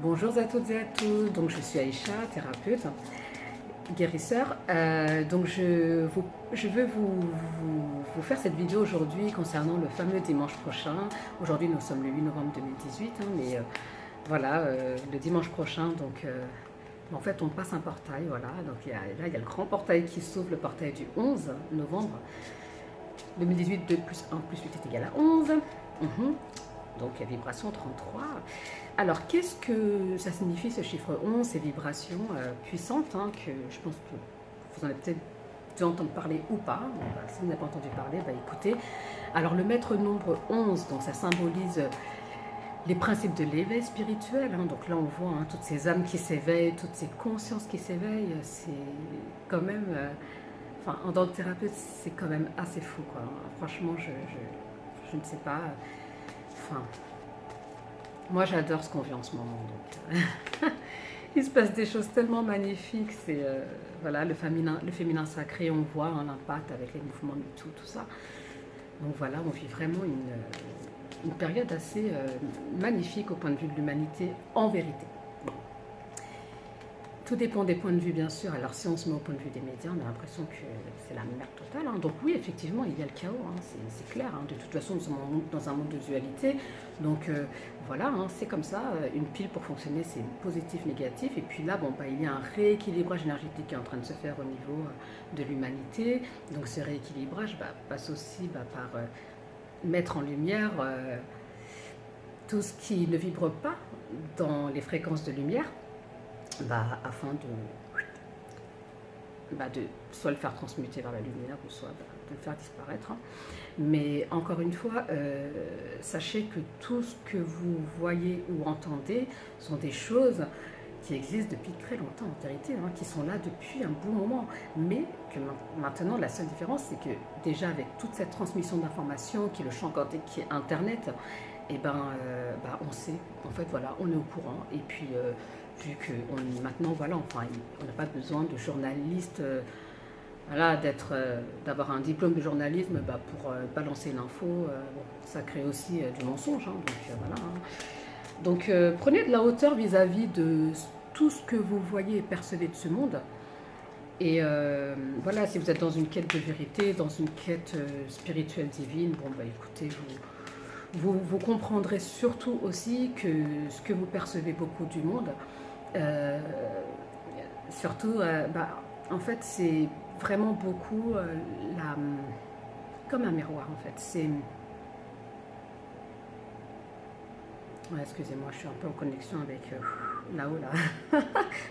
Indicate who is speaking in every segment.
Speaker 1: Bonjour à toutes et à tous, donc je suis Aïcha, thérapeute, guérisseur. Je veux vous faire cette vidéo aujourd'hui concernant le fameux dimanche prochain. Aujourd'hui nous sommes le 8 novembre 2018, mais voilà, le dimanche prochain, en fait on passe un portail, voilà. Donc là il y a le grand portail qui s'ouvre, le portail du 11 novembre 2018, 2 plus 1 plus 8 est égal à 11. Donc vibration 33. Alors qu'est-ce que ça signifie ce chiffre 11, ces vibrations puissantes, que je pense que vous en avez peut-être dû entendre parler ou pas. Bon, si vous n'avez pas entendu parler, écoutez. Alors le maître nombre 11, donc ça symbolise les principes de l'éveil spirituel. Donc là on voit toutes ces âmes qui s'éveillent, toutes ces consciences qui s'éveillent. C'est quand même, en tant que thérapeute, c'est quand même assez fou, quoi. Franchement, je ne sais pas. Moi j'adore ce qu'on vit en ce moment. Donc, il se passe des choses tellement magnifiques. C'est voilà, le féminin sacré, on voit l'impact avec les mouvements du tout ça. Donc voilà, on vit vraiment une période assez magnifique au point de vue de l'humanité, en vérité. Tout dépend des points de vue, bien sûr. Alors, si on se met au point de vue des médias, on a l'impression que c'est la merde totale. Donc oui, effectivement, il y a le chaos, c'est clair. De toute façon, nous sommes dans un monde de dualité. Donc voilà, c'est comme ça. Une pile, pour fonctionner, c'est positif, négatif. Et puis là, il y a un rééquilibrage énergétique qui est en train de se faire au niveau de l'humanité. Donc ce rééquilibrage passe aussi par mettre en lumière tout ce qui ne vibre pas dans les fréquences de lumière. Afin de soit le faire transmuter vers la lumière ou soit de le faire disparaître. Mais encore une fois, sachez que tout ce que vous voyez ou entendez sont des choses qui existent depuis très longtemps en vérité, qui sont là depuis un bon moment. Mais que maintenant, la seule différence, c'est que déjà avec toute cette transmission d'informations, qui est le champ quantique, qui est Internet, on sait, en fait, voilà, on est au courant. Et puis, vu que maintenant, voilà, on n'a pas besoin de journaliste, d'avoir un diplôme de journalisme pour balancer l'info. Ça crée aussi du mensonge. Donc, prenez de la hauteur vis-à-vis de tout ce que vous voyez et percevez de ce monde. Et voilà, si vous êtes dans une quête de vérité, dans une quête spirituelle divine, écoutez, vous comprendrez surtout aussi que ce que vous percevez beaucoup du monde, surtout, en fait, c'est vraiment beaucoup comme un miroir, en fait. C'est... Ouais, excusez-moi, je suis un peu en connexion avec là-haut, là.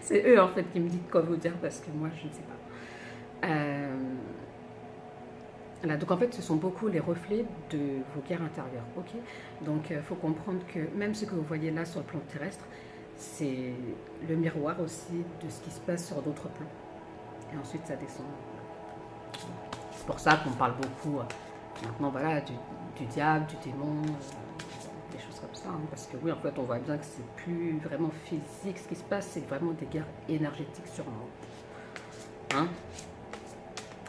Speaker 1: C'est eux, en fait, qui me disent quoi vous dire, parce que moi, je ne sais pas. Voilà, donc en fait, ce sont beaucoup les reflets de vos guerres intérieures, ok. Donc, il faut comprendre que même ce que vous voyez là sur le plan terrestre, c'est le miroir aussi de ce qui se passe sur d'autres plans. Et ensuite, ça descend. C'est pour ça qu'on parle beaucoup maintenant, voilà, du diable, du démon, des choses comme ça. Parce que oui, en fait, on voit bien que c'est plus vraiment physique. Ce qui se passe, c'est vraiment des guerres énergétiques sur nous.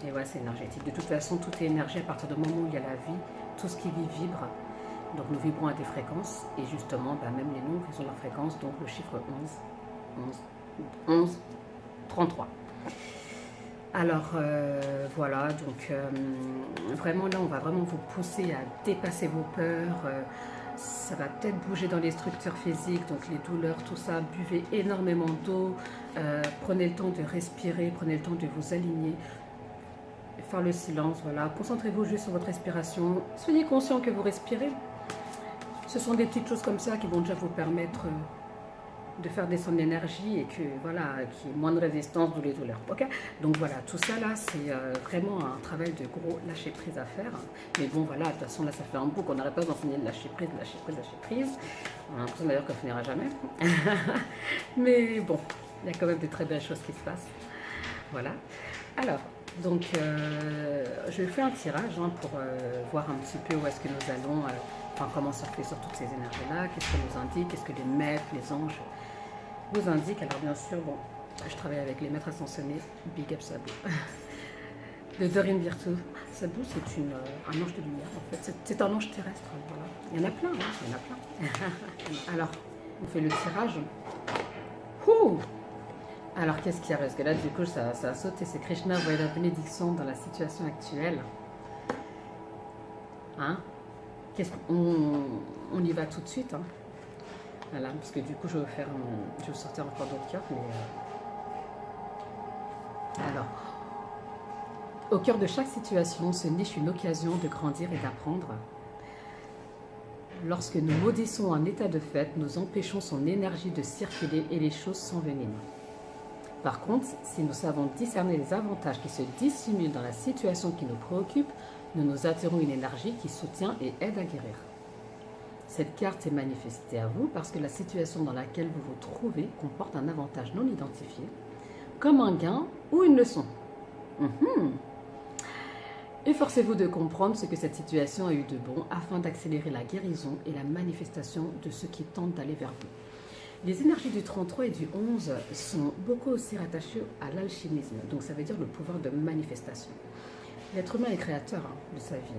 Speaker 1: Et ouais, c'est énergétique. De toute façon, tout est énergie à partir du moment où il y a la vie. Tout ce qui vit vibre. Donc nous vibrons à des fréquences. Et justement, même les nombres, ils ont leur fréquence. Donc le chiffre 11, 33. Alors voilà, donc vraiment là, on va vraiment vous pousser à dépasser vos peurs. Ça va peut-être bouger dans les structures physiques, donc les douleurs, tout ça. Buvez énormément d'eau. Prenez le temps de respirer, prenez le temps de vous aligner. Faire le silence, voilà. Concentrez-vous juste sur votre respiration. Soyez conscient que vous respirez. Ce sont des petites choses comme ça qui vont déjà vous permettre de faire descendre l'énergie et que voilà, qu'il y ait moins de résistance, d'où les douleurs. Ok. Donc voilà, tout ça là, c'est vraiment un travail de gros lâcher prise à faire. Mais bon voilà, de toute façon là, ça fait un bout qu'on n'arrête pas d'enseigner de lâcher prise, lâcher prise, lâcher prise. On a l'impression d'ailleurs qu'on finira jamais. Mais bon, il y a quand même de très belles choses qui se passent. Voilà. Alors. Donc, je vais faire un tirage pour voir un petit peu où est-ce que nous allons, comment surfer sur toutes ces énergies-là, qu'est-ce que nous indique, qu'est-ce que les maîtres, les anges nous indiquent. Alors, bien sûr, je travaille avec les maîtres ascensionnés, Big Up Sabou, de Dorine Virtue. Sabou, c'est un ange de lumière, en fait. C'est un ange terrestre. Voilà. Il y en a plein, il y en a plein. Alors, On fait le tirage. Ouh. Alors, qu'est-ce qu'il y a? Parce que là, du coup, ça a sauté. C'est Krishna, voyez la bénédiction dans la situation actuelle. Hein? On y va tout de suite. Hein? Voilà, parce que du coup, je vais vous sortir encore d'autres cartes. Mais alors, au cœur de chaque situation se niche une occasion de grandir et d'apprendre. Lorsque nous maudissons un état de fait, nous empêchons son énergie de circuler et les choses s'enveniment. Par contre, si nous savons discerner les avantages qui se dissimulent dans la situation qui nous préoccupe, nous attirons une énergie qui soutient et aide à guérir. Cette carte est manifestée à vous parce que la situation dans laquelle vous vous trouvez comporte un avantage non identifié, comme un gain ou une leçon. Efforcez-vous de comprendre ce que cette situation a eu de bon afin d'accélérer la guérison et la manifestation de ceux qui tentent d'aller vers vous. Les énergies du 33 et du 11 sont beaucoup aussi rattachées à l'alchimisme, donc ça veut dire le pouvoir de manifestation. L'être humain est créateur de sa vie.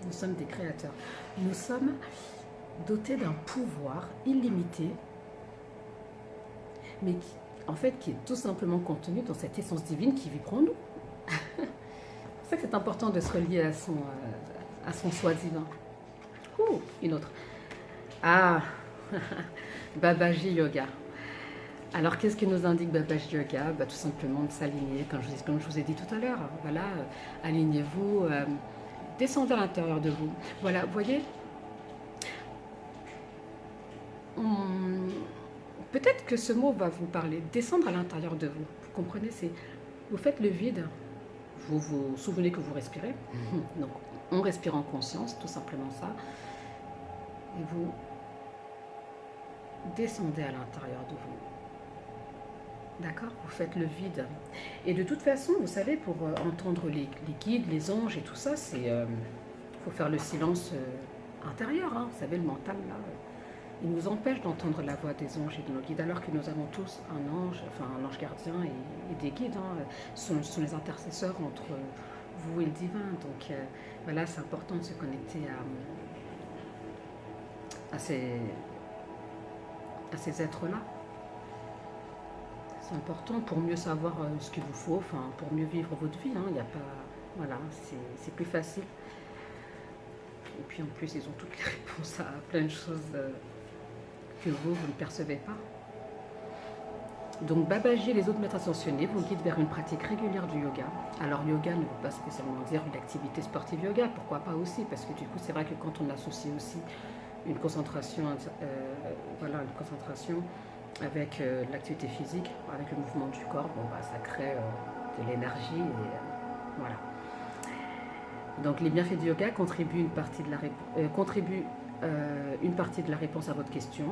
Speaker 1: Nous sommes des créateurs. Nous sommes dotés d'un pouvoir illimité, mais qui est tout simplement contenu dans cette essence divine qui vibre en nous. C'est pour ça que c'est important de se relier à son soi divin. Ouh, une autre. Ah Babaji Yoga. Alors, qu'est-ce que nous indique Babaji Yoga? Tout simplement de s'aligner, comme je vous ai dit tout à l'heure. Voilà, alignez-vous, descendez à l'intérieur de vous. Voilà, vous voyez, peut-être que ce mot va vous parler. Descendre à l'intérieur de vous. Vous comprenez, vous faites le vide. Vous vous souvenez que vous respirez. Donc, on respire en conscience, tout simplement ça. Et vous descendez à l'intérieur de vous. D'accord? Vous faites le vide. Et de toute façon, vous savez, pour entendre les guides, les anges et tout ça, faut faire le silence intérieur. Hein. Vous savez, le mental, là, il nous empêche d'entendre la voix des anges et de nos guides, alors que nous avons tous un ange gardien et des guides. Hein. Ce sont les intercesseurs entre vous et le divin. Donc, voilà, c'est important de se connecter à ces êtres-là. C'est important pour mieux savoir ce qu'il vous faut, pour mieux vivre votre vie. Hein. Il y a pas, voilà, c'est plus facile. Et puis en plus, ils ont toutes les réponses à plein de choses que vous ne percevez pas. Donc Babaji et les autres maîtres ascensionnés vous guident vers une pratique régulière du yoga. Alors yoga ne veut pas spécialement dire une activité sportive yoga, pourquoi pas aussi, parce que du coup c'est vrai que quand on associe aussi une concentration, une concentration avec l'activité physique, avec le mouvement du corps, ça crée de l'énergie et voilà. Donc les bienfaits du yoga contribuent une partie de la réponse à votre question.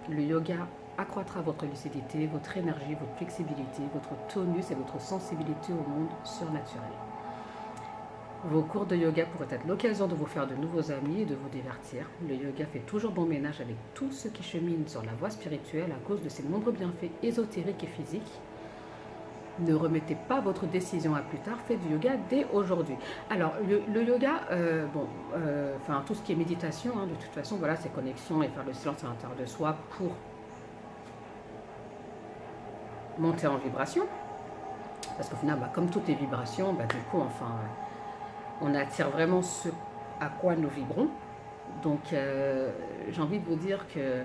Speaker 1: Le yoga accroîtra votre lucidité, votre énergie, votre flexibilité, votre tonus et votre sensibilité au monde surnaturel. Vos cours de yoga pourraient être l'occasion de vous faire de nouveaux amis et de vous divertir. Le yoga fait toujours bon ménage avec tous ceux qui cheminent sur la voie spirituelle à cause de ses nombreux bienfaits ésotériques et physiques. Ne remettez pas votre décision à plus tard, faites du yoga dès aujourd'hui. Alors, le yoga, tout ce qui est méditation, hein, de toute façon, voilà, c'est connexion et faire le silence à l'intérieur de soi pour monter en vibration. Parce qu'au final, comme toutes les vibrations, du coup, on attire vraiment ce à quoi nous vibrons. Donc, j'ai envie de vous dire que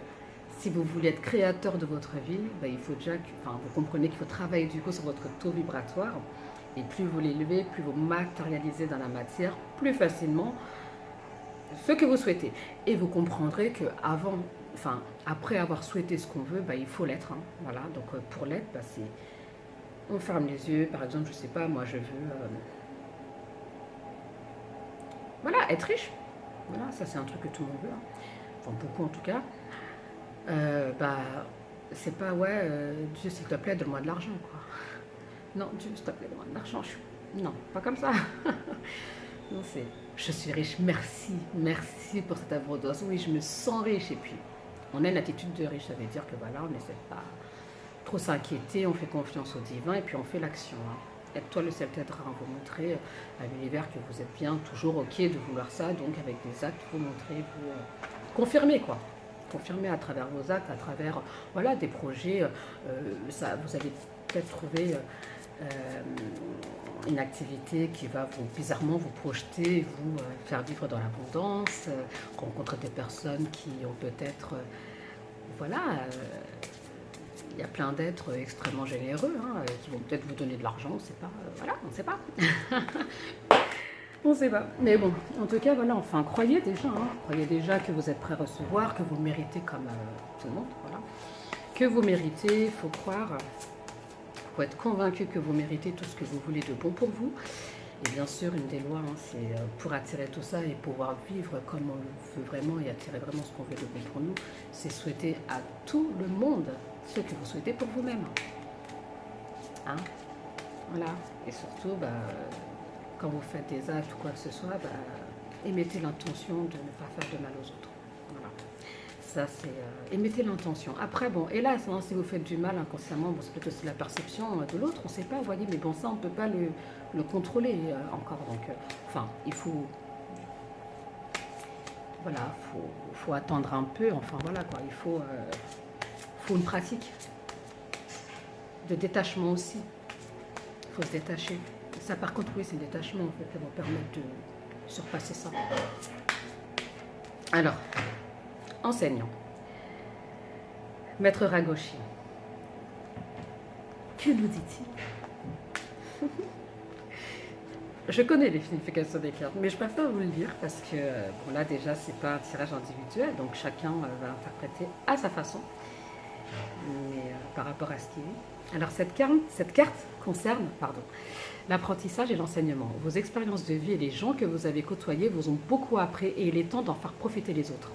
Speaker 1: si vous voulez être créateur de votre vie, il faut déjà vous comprenez qu'il faut travailler du coup sur votre taux vibratoire. Et plus vous l'élevez, plus vous matérialisez dans la matière, plus facilement ce que vous souhaitez. Et vous comprendrez que après avoir souhaité ce qu'on veut, il faut l'être. Hein. Voilà. Donc pour l'être, on ferme les yeux. Par exemple, je sais pas, moi je veux être riche. Voilà, ça c'est un truc que tout le monde veut. Hein. Enfin beaucoup en tout cas. C'est pas Dieu s'il te plaît donne-moi de l'argent quoi. Non, Dieu s'il te plaît donne-moi de l'argent. Non, pas comme ça. Non, c'est je suis riche, merci pour cette abondance. Oui, je me sens riche. Et puis on a une attitude de riche, ça veut dire que on n'essaie pas trop s'inquiéter, on fait confiance au divin et puis on fait l'action. Hein. Et toi le ciel t'aidera à vous montrer à l'univers que vous êtes bien, toujours ok de vouloir ça, donc avec des actes vous montrer, vous confirmer quoi. confirmer à travers vos actes, à travers voilà, des projets. Vous allez peut-être trouver une activité qui va bizarrement vous projeter, vous faire vivre dans l'abondance, rencontrer des personnes qui ont peut-être, voilà, il y a plein d'êtres extrêmement généreux, hein, qui vont peut-être vous donner de l'argent, on ne sait pas, voilà, on ne sait pas. On ne sait pas. Mais bon, en tout cas, voilà, enfin, croyez déjà que vous êtes prêt à recevoir, que vous méritez comme tout le monde, voilà. Que vous méritez, il faut croire, il faut être convaincu que vous méritez tout ce que vous voulez de bon pour vous. Et bien sûr, une des lois, hein, c'est pour attirer tout ça et pouvoir vivre comme on le veut vraiment et attirer vraiment ce qu'on veut de bon pour nous, c'est souhaiter à tout le monde ce que vous souhaitez pour vous-même. Hein? Voilà. Et surtout, quand vous faites des actes ou quoi que ce soit, émettez l'intention de ne pas faire de mal aux autres. Voilà. Ça, c'est... émettez l'intention. Après, bon, hélas, hein, si vous faites du mal inconsciemment, bon, c'est peut-être aussi la perception de l'autre, on ne sait pas, vous voyez, mais bon, ça, on ne peut pas le contrôler encore. Donc, enfin, il faut... Voilà, faut attendre un peu, enfin, voilà, quoi. Il faut une pratique de détachement aussi. Il faut se détacher. Ça, par contre, oui, c'est le détachement, en fait, qui va vous permettre de surpasser ça. Alors, enseignant. Maître Ragoshi. Que nous dit-il? Je connais les significations des cartes, mais je préfère vous le dire parce que, bon, là, déjà, c'est pas un tirage individuel, donc chacun va interpréter à sa façon, mais par rapport à ce qu'il est. Alors, cette carte concerne, l'apprentissage et l'enseignement. Vos expériences de vie et les gens que vous avez côtoyés vous ont beaucoup appris et il est temps d'en faire profiter les autres.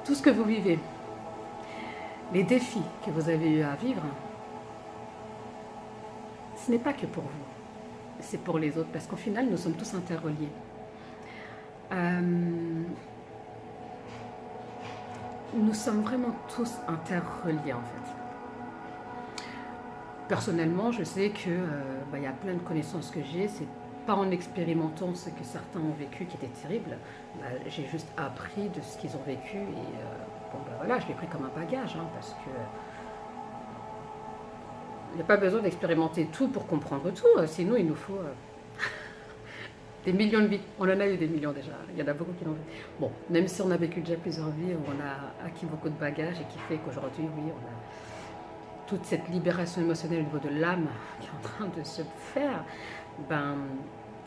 Speaker 1: Tout ce que vous vivez, les défis que vous avez eu à vivre, ce n'est pas que pour vous, c'est pour les autres, parce qu'au final, nous sommes tous interreliés. Nous sommes vraiment tous interreliés, en fait. Personnellement, je sais que y a plein de connaissances que j'ai, c'est pas en expérimentant ce que certains ont vécu qui était terrible, j'ai juste appris de ce qu'ils ont vécu et voilà, je l'ai pris comme un bagage, hein, parce que il n'y a pas besoin d'expérimenter tout pour comprendre tout, sinon il nous faut des millions de vies. On en a eu des millions déjà, il y en a beaucoup qui l'ont vu. Bon, même si on a vécu déjà plusieurs vies, on a acquis beaucoup de bagages et qui fait qu'aujourd'hui, oui, on a toute cette libération émotionnelle au niveau de l'âme qui est en train de se faire,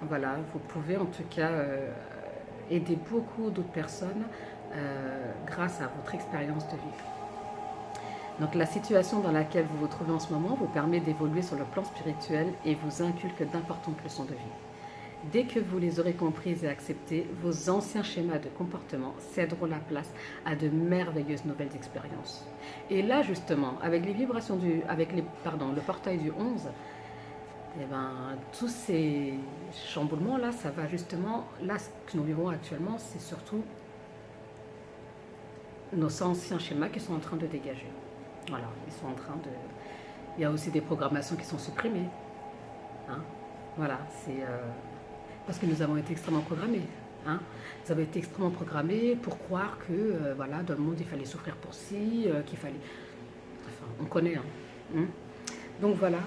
Speaker 1: voilà, vous pouvez en tout cas aider beaucoup d'autres personnes grâce à votre expérience de vie. Donc la situation dans laquelle vous vous trouvez en ce moment vous permet d'évoluer sur le plan spirituel et vous inculque d'importantes leçons de vie. Dès que vous les aurez comprises et acceptées, vos anciens schémas de comportement céderont la place à de merveilleuses nouvelles expériences. Et là, justement, avec les vibrations le portail du 11, tous ces chamboulements-là, ça va justement, là, ce que nous vivons actuellement, c'est surtout nos anciens schémas qui sont en train de dégager. Voilà, ils sont en train de... Il y a aussi des programmations qui sont supprimées. Hein? Voilà, c'est... parce que nous avons été extrêmement programmés. Hein. Nous avons été extrêmement programmés pour croire que, voilà, dans le monde, il fallait souffrir pour ci, qu'il fallait... Enfin, on connaît. Hein. Donc, voilà.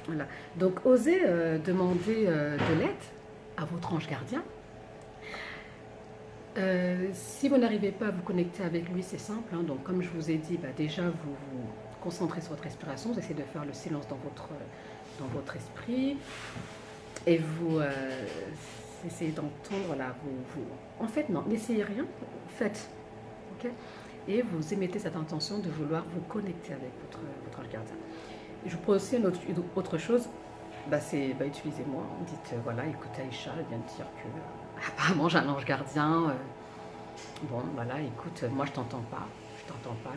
Speaker 1: Voilà. Donc, osez demander de l'aide à votre ange gardien. Si vous n'arrivez pas à vous connecter avec lui, c'est simple. Hein. Donc, comme je vous ai dit, déjà, vous vous concentrez sur votre respiration, vous essayez de faire le silence dans votre esprit et vous essayez d'entendre là. En fait, non, n'essayez rien, faites. Okay, et vous émettez cette intention de vouloir vous connecter avec votre ange gardien. Et je vous propose aussi une autre chose, c'est utilisez-moi. Dites, voilà, écoutez, Aïcha, elle vient de dire que apparemment j'ai un ange gardien. Bon, voilà, écoute, moi je t'entends pas,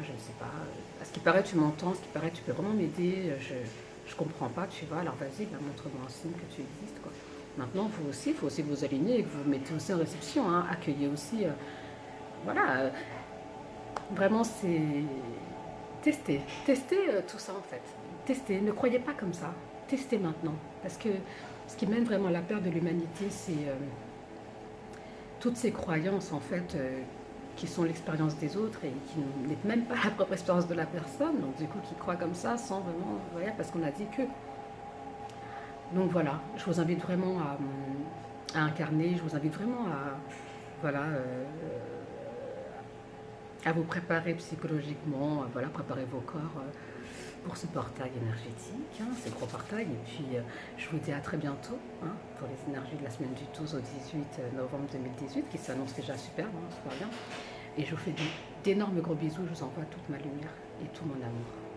Speaker 1: je ne sais pas. À ce qui paraît, tu m'entends, à ce qui paraît, tu peux vraiment m'aider, je comprends pas, tu vois, alors vas-y, montre-moi un signe que tu existes, quoi. Maintenant, vous aussi, il faut aussi vous aligner et que vous mettez aussi en réception, hein, accueillez aussi, voilà, vraiment c'est tester tout ça en fait, testez, ne croyez pas comme ça, testez maintenant. Parce que ce qui mène vraiment à la perte de l'humanité, c'est toutes ces croyances en fait qui sont l'expérience des autres et qui n'est même pas la propre expérience de la personne, donc du coup qui croient comme ça sans vraiment, voilà, parce qu'on a dit que. Donc voilà, je vous invite vraiment à incarner, je vous invite vraiment à, voilà, à vous préparer psychologiquement, voilà, préparer vos corps pour ce portail énergétique, hein, ce gros portail. Et puis je vous dis à très bientôt hein, pour les énergies de la semaine du 12 au 18 novembre 2018 qui s'annonce déjà super, hein, super bien. Et je vous fais d'énormes gros bisous, je vous envoie toute ma lumière et tout mon amour.